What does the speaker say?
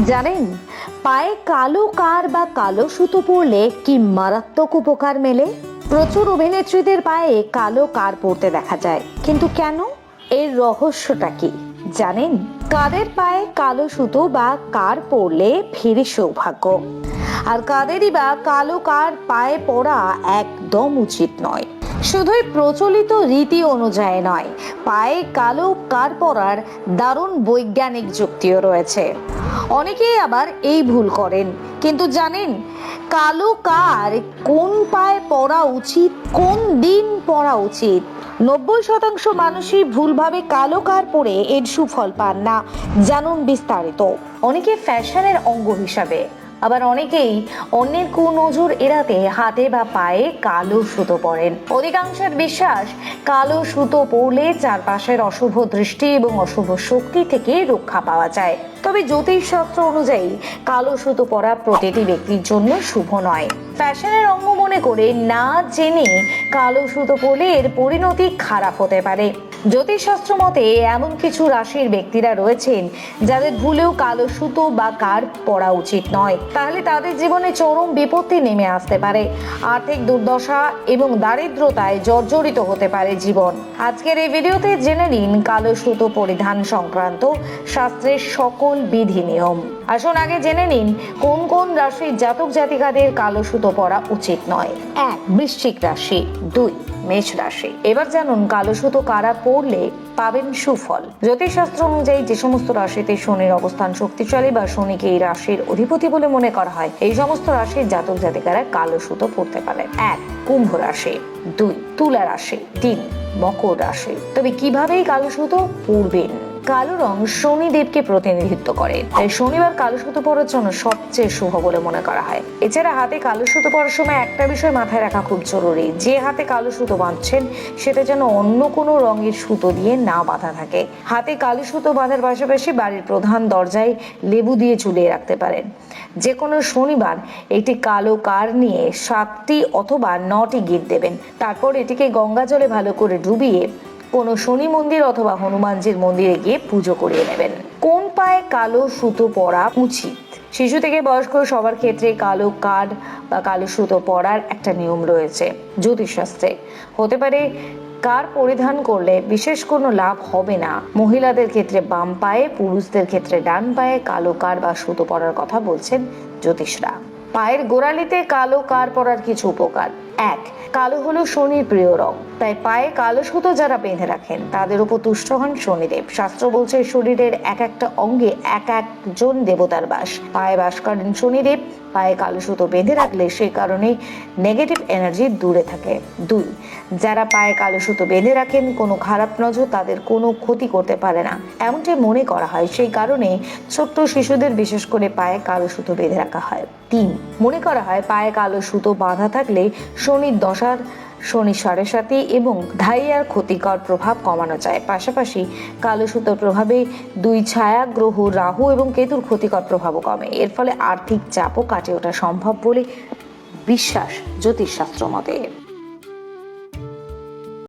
জানেন পায়ে কালো কার বা কালো সুতো পরলে কি মারাত্মক উপকার মেলে? প্রচুর অভিনেত্রীদের পায়ে কালো কার পরতে দেখা যায়, কিন্তু কেন? এর রহস্যটা কি জানেন? কাদের পায়ে কালো সুতো বা কার পরলে ফেরে সৌভাগ্য, আর কাদেরই বা কালো কার পায়ে পরা একদম উচিত নয়। শুধুই প্রচলিত রীতি অনুযায়ী নয়, পায়ে কালো কার পরার দারুণ বৈজ্ঞানিক যুক্তিও রয়েছে। অনেকেই আবার এই ভুল করেন, কিন্তু জানেন কালো কার কোন পায়ে পরা উচিত, কোন দিন পরা উচিত? 90% মানুষই ভুলভাবে কালো কার পরে এর সুফল পান না। জানুন বিস্তারিত। অনেকে ফ্যাশনের অঙ্গ হিসাবে, আবার অনেকেই অন্যের কুনজর এড়াতে হাতে বা পায়ে কালো সুতো পরেন। অধিকাংশের বিশ্বাস কালো সুতো পরলে চারপাশের অশুভ দৃষ্টি এবং অশুভ শক্তি থেকে রক্ষা পাওয়া যায়। তবে জ্যোতিষশাস্ত্র অনুযায়ী কালো সুতো পরা প্রতিটি ব্যক্তির জন্য শুভ নয়। ফ্যাশনের অঙ্গ মনে করে না জেনে কালো সুতো পরলে এর পরিণতি খারাপ হতে পারে। জ্যোতিষশাস্ত্র মতে এমন কিছু রাশির ব্যক্তিরা রয়েছেন যাদের ভুলেও কালো সুতো বা কার পরা উচিত নয়, তাহলে তাদের জীবনে চরম বিপত্তি নেমে আসতে পারে। আর্থিক দুর্দশা এবং দারিদ্রতায় জর্জরিত হতে পারে জীবন। আজকের এই ভিডিওতে জেনে নিন কালো সুতো পরিধান সংক্রান্ত শাস্ত্রের সকল বিধি নিয়ম। আসুন আগে জেনে নিন কোন কোন রাশির জাতক জাতিকাদের কালো সুতো পরা উচিত নয়। 1. বৃশ্চিক রাশি। 2. মেষ রাশি। এবার জানুন কালো সুতো কারা পরলে পাবেন সুফল। জ্যোতিষশাস্ত্র অনুযায়ী যে সমস্ত রাশিতে শনির অবস্থান শক্তিশালী বা শনিকে এই রাশির অধিপতি বলে মনে করা হয়, এই সমস্ত রাশির জাতক জাতিকারা কালো সুতো পরতে পারে। 1. কুম্ভ রাশি। 2. তুলা রাশি। 3. মকর রাশি। তবে কিভাবে কালো সুতো পরবেন? কালো রং শনিদেবকে প্রতিনিধিত্ব করে, তাই শনিবার কালো সুতো পরার জন্য সবচেয়ে শুভ বলে মনে করা হয়। এছাড়া হাতে কালো সুতো পরার সময় একটা বিষয় মাথায় রাখা খুব জরুরি, যে হাতে কালো সুতো বাঁধছেন সেটা যেন অন্য কোনো রঙের সুতো দিয়ে না বাঁধা থাকে। হাতে কালো সুতো বাঁধার পাশাপাশি বাড়ির প্রধান দরজায় লেবু দিয়ে ঝুলিয়ে রাখতে পারেন। যে কোনো শনিবার একটি কালো কার নিয়ে 7টি অথবা 9টি গিট দেবেন। তারপর এটিকে গঙ্গা জলে ভালো করে ডুবিয়ে কোনো শনি মন্দির অথবা হনুমানজির মন্দিরে গিয়ে পুজো করিয়ে নেবেন। কোন পায়ে কালো সুতো পরা উচিত? শিশু থেকে বয়স্ক সবার ক্ষেত্রে কালো কার বা কালো সুতো পরার একটা নিয়ম রয়েছে জ্যোতিষশাস্ত্রে। হতে পারে কার পরিধান করলে বিশেষ কোনো লাভ হবে না। মহিলাদের ক্ষেত্রে বাম পায়ে, পুরুষদের ক্ষেত্রে ডান পায়ে কালো কার বা সুতো পরার কথা বলছেন জ্যোতিষরা। পায়ের গোড়ালিতে কালো কার পরার কিছু উপকার। 1. কালো হলো শনির প্রিয় রং, তাই পায়ে কালো সুতো যারা বেঁধে রাখেন তাদের উপর তুষ্ট হন শনিদেব। শাস্ত্র বলছে শরীরের এক একটা অঙ্গে এক একজন দেবতার বাস। পায়ে বাস করেন শনিদেব। পায়ে কালো সুতো বেঁধে রাখলে সেই কারণে নেগেটিভ এনার্জি দূরে থাকে। 2. যারা পায়ে কালো সুতো বেঁধে রাখেন কোনো খারাপ নজর তাদের কোনো ক্ষতি করতে পারে না, এমনটাই মনে করা হয়। সেই কারণে ছোট্ট শিশুদের বিশেষ করে পায়ে কালো সুতো বেঁধে রাখা হয়। 3. মনে করা হয় পায়ে কালো সুতো বাঁধা থাকলে শনির দশার, শনি সাড়ে সাথী এবং ধাইয়ার ক্ষতিকর প্রভাব কমানো যায়। পাশাপাশি কালো সুতোর প্রভাবে 2 ছায়া গ্রহ রাহু এবং কেতুর ক্ষতিকর প্রভাবও কমে। এর ফলে আর্থিক চাপও কাটিয়ে ওঠা সম্ভব বলে বিশ্বাস জ্যোতিষশাস্ত্র মতে।